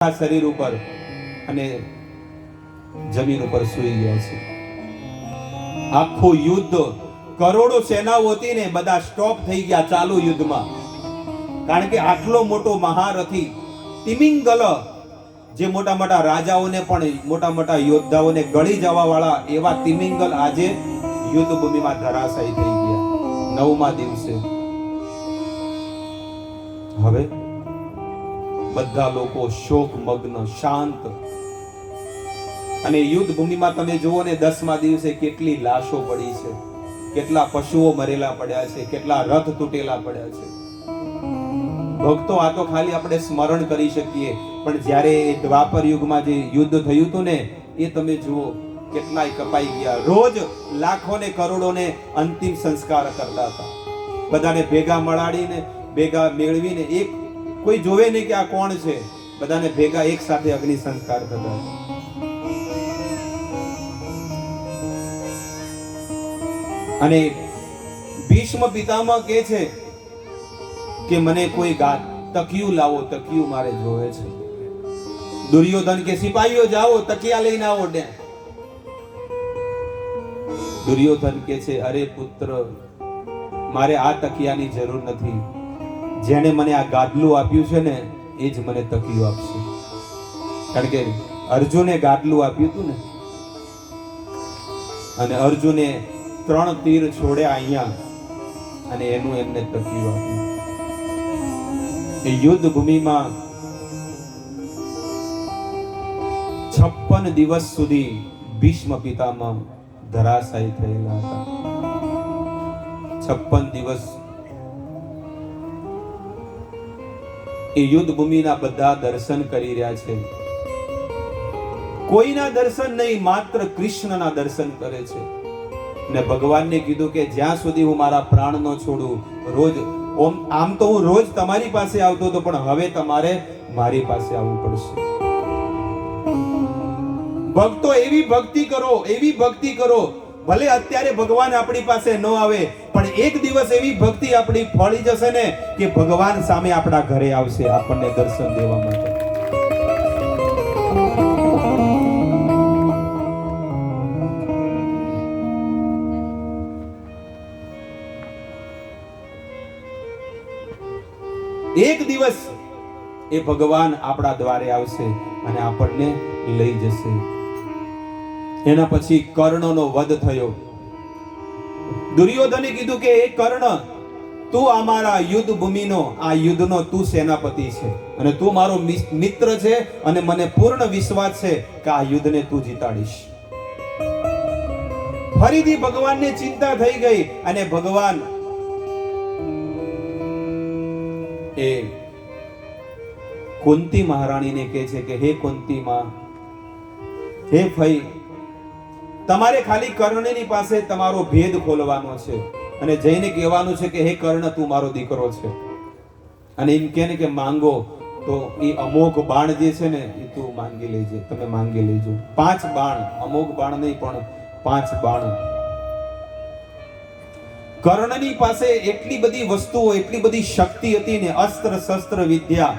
શરીર ઉપર અને જમીન ઉપર સૂઈ ગયા છે. આખું યુદ્ધ, કરોડો સેનાઓ હતી ને, બધા સ્ટોપ થઈ ગયા ચાલુ યુદ્ધમાં. કારણ કે આટલો મોટો મહારથી તિમિંગલ, જે મોટા મોટા રાજાઓને પણ, મોટા મોટા યોદ્ધાઓને ગળી જવા વાળા એવા તિમિંગલ આજે યુદ્ધ ભૂમિમાં ધરાશાયી થઈ ગયા 9મા દિવસે. હવે બધા લોકો શોક મગ્ન, શાંત. અને યુદ્ધ ભૂમિમાં તમે જુઓ ને, 10મા દિવસે કેટલી લાશો પડી છે, કેટલા પશુઓ મરેલા પડ્યા છે, કેટલા રથ તૂટેલા પડ્યા છે. ભક્તો, આ તો ખાલી આપણે સ્મરણ કરી શકીએ, પણ જ્યારે દ્વાપર યુગમાં જે યુદ્ધ થયું હતું ને, એ તમે જુઓ, કેટલાય કપાઈ ગયા. રોજ લાખો ને કરોડો ને અંતિમ સંસ્કાર કરતા હતા. બધાને ભેગા મળાડીને, ભેગા મેળવીને, એક કોઈ જોવે નહીં કે આ કોણ છે, બધાને ભેગા એક સાથે અગ્નિ સંસ્કાર થતા. અને ભીષ્મ પિતામહ કહે છે કે મને કોઈ તકિયું લાવો, તકિયું મારે જોવે છે. દુર્યોધન કે સિપાહીઓ જાઓ, તકિયા લઈને આવો. દુર્યોધન કે છે, અરે પુત્ર, મારે આ તકિયાની જરૂર નથી. જેને મને આ ગાદલું આપ્યું છે ને, એ જ મને તકિયું આપશે. કારણ કે અર્જુને ગાદલું આપ્યું હતું ને, અને અર્જુને 3 તીર છોડ્યા અહીંયા, અને એનું એમને તકિયું આપ્યું. એ યુદ્ધ ભૂમિમાં 56 દિવસ સુધી ભીષ્મ પિતામહ ધરાશાયી થયેલા હતા. 56 દિવસ એ યુદ્ધ ભૂમિના બધા દર્શન કરી રહ્યા છે. કોઈના દર્શન નહીં, માત્ર કૃષ્ણના દર્શન કરે છે. ને ભગવાનને કીધું કે જ્યાં સુધી હું મારા પ્રાણ ન છોડું, રોજ આમ તો હું રોજ તમારી પાસે આવતો હતો, પણ હવે તમારે મારી પાસે આવવું પડશે. ભક્તો, એવી ભક્તિ કરો, એવી ભક્તિ કરો. ભલે અત્યારે ભગવાન આપણી પાસે ન આવે, પણ એક દિવસ એવી ભક્તિ આપણી ફળી જશે ને, કે ભગવાન સામે આપણા ઘરે આવશે આપણને દર્શન દેવા માટે. એક દિવસ એ ભગવાન આપણા દ્વારે આવશે અને આપણને લઈ જશે. એના પછી કર્ણનો વધ થયો. દુર્યોધને કીધું કે એ કર્ણ, તું અમારા યુદ્ધ ભૂમિનો, આ યુદ્ધનો તું સેનાપતિ છે, અને તું મારો મિત્ર છે, અને મને પૂર્ણ વિશ્વાસ છે કે આ યુદ્ધને તું જીતાડીશ. ફરીથી ભગવાનને ચિંતા થઈ ગઈ, અને ભગવાન એ કુંતી મહારાણીને કહે છે કે હે કુંતી માં, હે ફઈ, તમારે ખાલી કર્ણની પાસે તમારો ભેદ ખોલવાનો છે, અને જઈને કહેવાનું છે કે હે કર્ણ, તું મારો દીકરો છે. અને એમ કહે ને કે માંગો, તો એ અમોઘ બાણ જે છે ને, એ તું માંગી લેજે, તમે માંગી લેજો. 5 બાણ, અમોઘ બાણ નહીં, પણ 5 બાણ. કર્ણની પાસે એટલી બધી વસ્તુઓ, એટલી બધી શક્તિ હતી ને, અસ્ત્ર શસ્ત્ર વિદ્યા.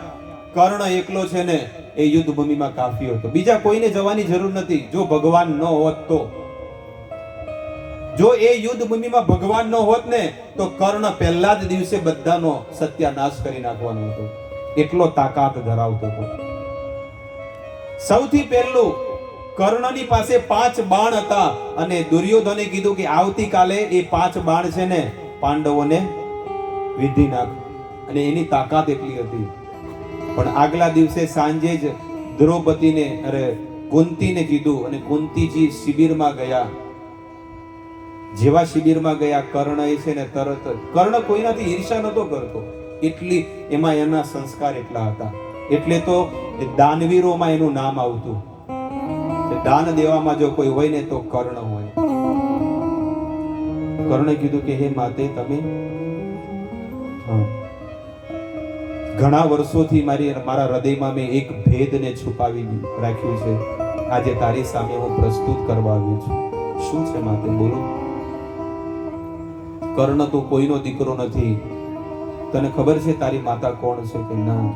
કર્ણ એકલો છે ને, એ યુદ્ધ ભૂમિમાં કાફી હતો. બીજા કોઈને જવાની જરૂર નથી. જો ભગવાન ન હોત તો, જો એ યુદ્ધ ભૂમિમાં ભગવાન ન હોત ને, તો કર્ણ પહેલા જ દિવસે બધાનો સત્યાનાશ કરી નાખવાનો હતો. એટલો તાકાત ધરાવતો હતો. સૌથી પહેલું કર્ણની પાસે 5 બાણ હતા, અને દુર્યોધને કીધું કે આવતીકાલે એ 5 બાણ છે ને, પાંડવોને વિધી નાખ. અને એની તાકાત એટલી હતી. પણ આગલા દિવસે સાંજે જ દ્રૌપદીને, કુંતીને કીધું, અને કુંતીજી શિબિરમાં ગયા. જેવા શિબિરમાં ગયા, કર્ણ એ છે ને, તરત જ, કર્ણ કોઈનાથી ઈર્ષા નતો કરતો, એટલી એમાં એના સંસ્કાર એટલા હતા. એટલે તો દાનવીરોમાં એનું નામ આવતું. દાન દેવામાં જો કોઈ હોય ને, તો કર્ણ હોય. કર્ણે કીધું કે હે માતે, તમે ઘણા વર્ષોથી મારા હૃદયમાં મેં એક ભેદને છુપાવી રાખ્યું છે. આજે તારી સામે હું પ્રસ્તુત કરવા આવ્યો છું. શું છે માતે, બોલો. કર્ણ, તું કોઈનો દીકરો નથી. તને ખબર છે તારી માતા કોણ છે? કે ના,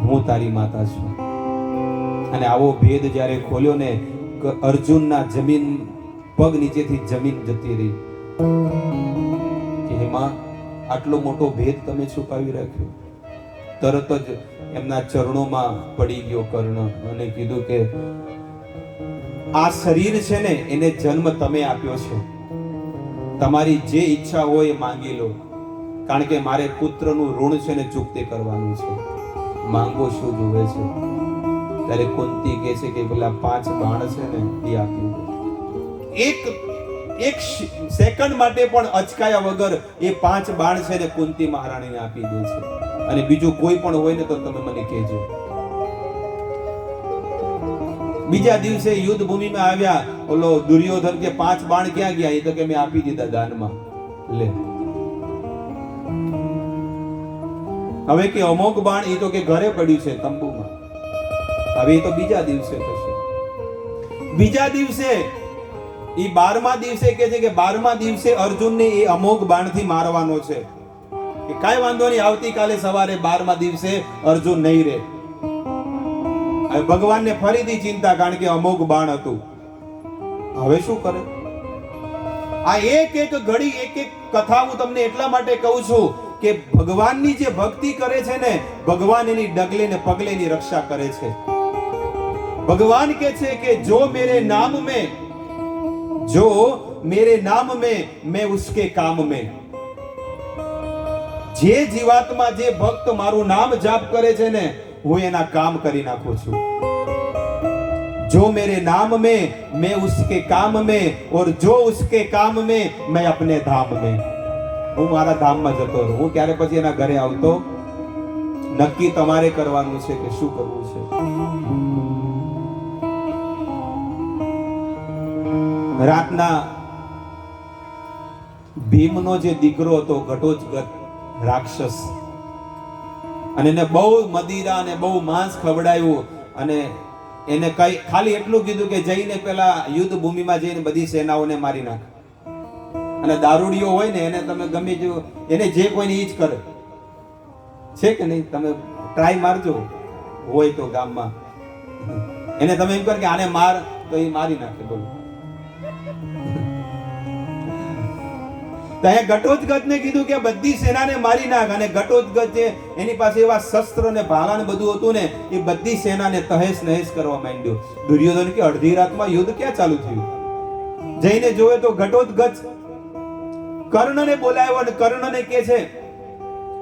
હું તારી માતા છું. અને આવો ભેદ જ્યારે ખોલ્યો ને, અર્જુનના જમીન પગ નીચેથી જમીન જતી રહી કે એમાં આટલો મોટો ભેદ તમે છુપાવી રાખ્યો. તરત જ એમના ચરણોમાં પડી ગયો કર્ણ અને કીધું કે આ શરીર છે ને એને જન્મ તમે આપ્યો છે, તમારી જે ઈચ્છા હોય એ માંગી લો, કારણ કે મારે પુત્રનું ઋણ છે ને ચૂકતે કરવાનું છે. માંગો શું જોવે છે? ત્યારે કુંતી કહે છે કે પેલા 5 બાણ છે ને એ આપી દો. એક સેકન્ડ માટે પણ અચકાયા વગર એ 5 બાણ છે ને કુંતી મહારાણીને આપી દે છે. અને બીજું કોઈ પણ હોય ને તો તમે મને કહેજો. બીજા દિવસે યુદ્ધ ભૂમિમાં આવ્યા, ઓલો દુર્યોધન કે 5 બાણ ક્યાં ગયા? એ તો કે મેં આપી દીધા દાનમાં. લે હવે કે અમોઘ બાણ એ તો કે ઘરે પડ્યું છે તંબુમાં. હવે એ તો બીજા દિવસે થશે. બીજા દિવસે એ 12મા દિવસે કે છે કે 12મા દિવસે અર્જુનને એ અમોઘ બાણથી મારવાનો છે. કે કાંઈ વાંધો નહીં, આવતીકાલે સવારે 12મા દિવસે અર્જુન નહીં રહે. હવે ભગવાનને ફરીથી ચિંતા, કારણ કે અમોઘ બાણ હતું. હવે શું કરે? આ એક ઘડી એક કથા હું તમને એટલા માટે કહું છું કે ભગવાનની જે ભક્તિ કરે છે ને, ભગવાન એની ડગલે ને પગલે ની રક્ષા કરે છે. ભગવાન કહે છે કે જો મેરે નામ में मैं उसके काम में. જે જીવાત્મા, જે ભક્ત મારું નામ જાપ કરે છે ને, હું એના કામ કરી નાખું છું. जो मेरे नाम में मैं उसके काम में, और जो उसके काम में मैं अपने धाम में. હું મારા ધામમાં જતો રહું. હું ક્યારે પછી એના ઘરે આવતો. નક્કી તમારે કરવાનું છે કે શું કરવું છે. રાતના ભીમનો જે દીકરો હતો ઘટોત્કચ રાક્ષસ, અને એને બહુ મદિરા અને બહુ માંસ ખવડાવ્યું, અને એને કઈ ખાલી એટલું કીધું કે જઈને પેલા યુદ્ધ ભૂમિમાં જઈને બધી સેનાઓને મારી નાખ. અને દારૂડિયો હોય ને એને તમે ગમે જો એને જે કોઈને ઈ જ કરે છે કે નહીં? તમે ટ્રાય મારજો, હોય તો ગામમાં એને તમે એમ કર કે આને માર, તો એ મારી નાખે. બોલો. તો અહીંયા ઘટોત્કચને કીધું કે બધી સેનાને મારી નાખ. અને ઘટોત્કચ એની પાસે એવા શસ્ત્ર ને ભાલા ને બધું હતું ને, એ બધી સેનાને તહેસ નહેસ કરવા માંડ્યો. દુર્યોધન કે અડધી રાતમાં યુદ્ધ ક્યાં ચાલુ થયું? જઈને જોવે તો ઘટોત્કચ કર્ણને બોલાવ્યો અને કર્ણને કહે છે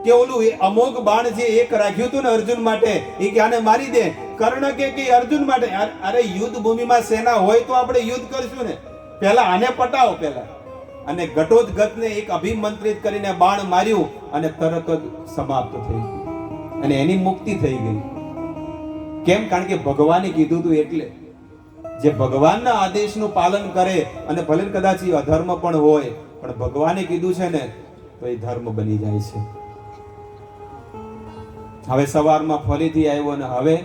કે ઓલું અમોઘ બાણ જે એક રાખ્યું હતું ને અર્જુન માટે, એ કે આને મારી દે. કર્ણ કે અર્જુન માટે? અરે યુદ્ધ ભૂમિમાં સેના હોય તો આપણે યુદ્ધ કરશું ને, પહેલા આને પટાવો પહેલા. અને ઘટોત્કચને એક અભિમંત્રિત કરીને બાણ માર્યું અને તરત જ સમાપ્ત થઈ ગયું, અને એની મુક્તિ થઈ ગઈ. કેમ? કારણ કે ભગવાને કીધું હતું. એટલે જે ભગવાનના આદેશનું પાલન કરે, અને ભલે કદાચ એ અધર્મ પણ હોય, પણ ભગવાને કીધું છે ને તો એ ધર્મ બની જાય છે. હવે સવારમાં ફરીથી આવ્યો અને હવે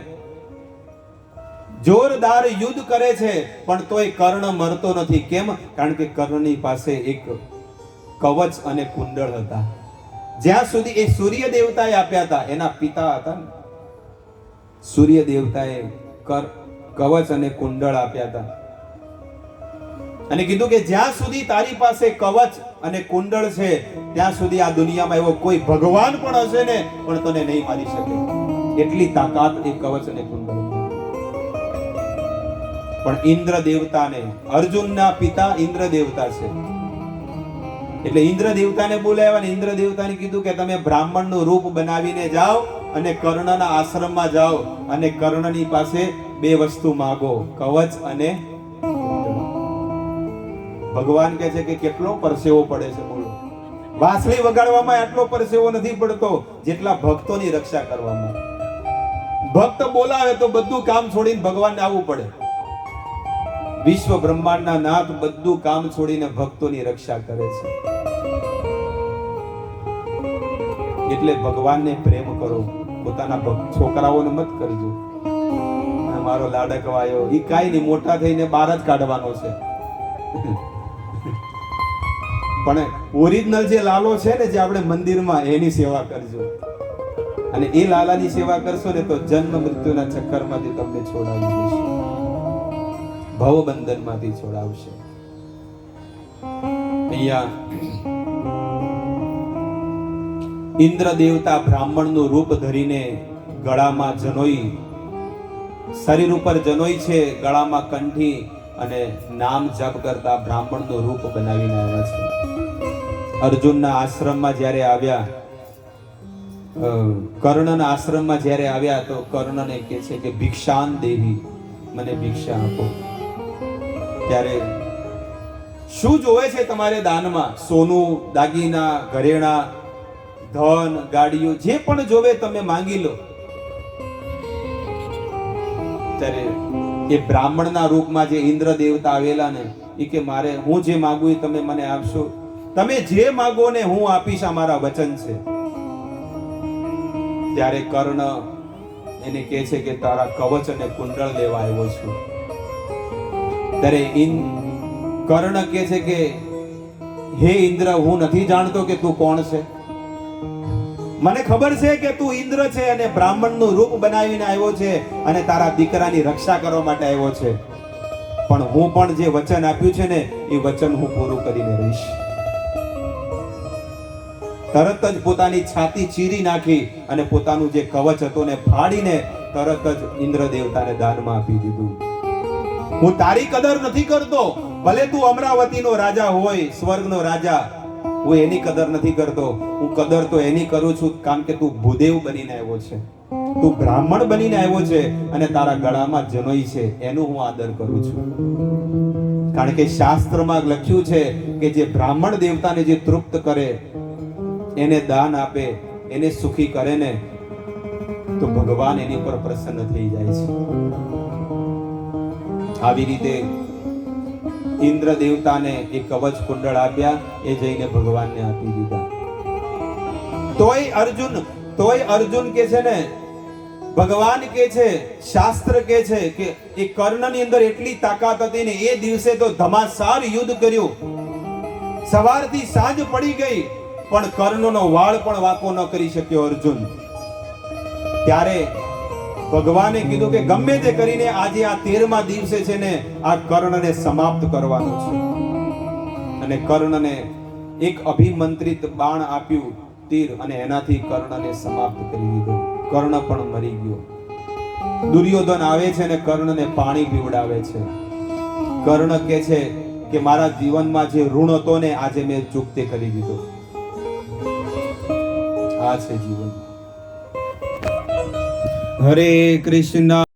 જોરદાર યુદ્ધ કરે છે, પણ તોય કર્ણ મરતો નથી. કેમ? કારણ કે કર્ણની પાસે એક કવચ અને કુંડળ હતા. જ્યાં સુધી એ સૂર્ય દેવતાએ આપ્યા હતા, એના પિતા હતા ને, સૂર્ય દેવતાએ કવચ અને કુંડળ આપ્યા હતા. અને કીધું કે જ્યાં સુધી તારી પાસે કવચ અને કુંડળ છે, ત્યાં સુધી આ દુનિયામાં એવો કોઈ ભગવાન પણ હશે ને, પણ તને નહીં મારી શકે. એટલી તાકાત એ કવચ અને કુંડળ. પણ ઇન્દ્ર દેવતાને, અર્જુનના પિતા ઇન્દ્ર દેવતા છે, એટલે ઇન્દ્ર દેવતાને બોલાવ્યા અને ઇન્દ્ર દેવતાને કીધું કે તમે બ્રાહ્મણનું રૂપ બનાવીને જાઓ અને કર્ણના આશ્રમમાં જાઓ અને કર્ણની પાસે 2 વસ્તુ માંગો, કવચ અને ભગવાન કહે છે કે કેટલો પરસેવો પડે છે. બોલો. વાંસળી વગાડવામાં આટલો પરસેવો નથી પડતો જેટલા ભક્તોની રક્ષા કરવામાં. ભક્ત બોલાવે તો બધું કામ છોડીને ભગવાનને આવવું પડે. વિશ્વ બ્રહ્માંડના નાથ બધું કામ છોડીને ભક્તોની રક્ષા કરે છે. એટલે ભગવાનને પ્રેમ કરો, પોતાના છોકરાઓને મત કરજો. મારો લાડકવાયો ઈ કાઈ નહીં, મોટા થઈને બહાર જ કાઢવાનો છે. પણ ઓરિજિનલ જે લાલો છે ને, જે આપણે મંદિરમાં, એની સેવા કરજો. અને એ લાલાની સેવા કરશો ને તો જન્મ મૃત્યુના ચક્કરમાંથી તમને છોડાવી દેશે, ભવ બંધનમાંથી છોડાવશે. અહીંયા ઇન્દ્ર દેવતા બ્રાહ્મણનું રૂપ ધરીને ગળામાં જનોઈ, શરીર ઉપર જનોઈ છે, ગળામાં કંઠી અને નામ જપ કરતા બ્રાહ્મણનું રૂપ બનાવીને આવ્યા છે. અર્જુનના આશ્રમમાં જ્યારે આવ્યા, કર્ણના આશ્રમમાં જ્યારે આવ્યા તો કર્ણને કહે છે કે ભિક્ષાન દેહી, મને ભિક્ષા આપો. ત્યારે શું જોવે છે તમારે દાનમાં? સોનું, દાગીના, ઘરેણા, ધન, ગાડીઓ, જે પણ જોવે તમે માંગી લો. ત્યારે એ બ્રાહ્મણના રૂપમાં જે ઇન્દ્ર દેવતા આવેલા ને એ કે મારે હું જે માંગુ એ તમે મને આપશો? તમે જે માંગો ને હું આપીશ, આ મારા વચન છે. ત્યારે કર્ણ એને કહે છે કે તારા કવચ અને કુંડળ લેવા આવ્યો છું. ત્યારે કર્ણ કહે છે કે હે ઇન્દ્ર, હું નથી જાણતો કે તું કોણ છે. મને ખબર છે કે તું ઇન્દ્ર છે અને બ્રાહ્મણનું રૂપ બનાવીને આવ્યો છે અને તારા દીકરાની રક્ષા કરવા માટે આવ્યો છે, પણ હું પણ જે વચન આપ્યું છે ને એ વચન હું પૂરું કરીને રહીશ. તરત જ પોતાની છાતી ચીરી નાખી અને પોતાનું જે કવચ હતું ને ફાડીને તરત જ ઇન્દ્ર દેવતાને દાનમાં આપી દીધું. હું તારી કદર નથી કરતો, ભલે તું અમરાવતીનો રાજા હોય, સ્વર્ગનો રાજા, હું એની કદર નથી કરતો. હું કદર તો એની કરું છું કારણ કે તું ભૂદેવ બનીને આવ્યો છે, તું બ્રાહ્મણ બનીને આવ્યો છે અને તારા ગળામાં જનોઈ છે, એનું હું આદર કરું છું. કારણ કે શાસ્ત્રમાં લખ્યું છે કે જે બ્રાહ્મણ દેવતાને જે તૃપ્ત કરે, એને દાન આપે, એને સુખી કરે ને તો ભગવાન એની પર પ્રસન્ન થઈ જાય છે. આવી રીતે ઇન્દ્ર દેવતાને એ કવચ કુંડળ આપ્યા, એ જઈને ભગવાનને આપી દીધા. તોય અર્જુન કે છે ને, ભગવાન કે છે, શાસ્ત્ર કે છે કે એ કર્ણની અંદર એટલી તાકાત હતી ને, એ દિવસે તો ધમાસાર યુદ્ધ કર્યું. સવારથી સાંજ પડી ગઈ પણ કર્ણનો વાળ પણ વાંકો ન કરી શક્યો અર્જુન. ત્યારે ભગવાને કીધું કે ગમે તે કરીને આજે આ 13મા દિવસે છે ને આ કર્ણને સમાપ્ત કરવાનો છે. અને કર્ણને એક અભિમંત્રિત બાણ આપ્યું, તીર, અને એનાથી કર્ણને સમાપ્ત કરી દીધો. કર્ણ પણ મરી ગયો. દુર્યોધન આવે છે ને કર્ણને પાણી પીવડાવે છે. કર્ણ કહે છે કે મારા જીવનમાં જે ઋણ હતો ને આજે મેં ચૂકતે કરી દીધો. આ છે જીવન. હરે કૃષ્ણ.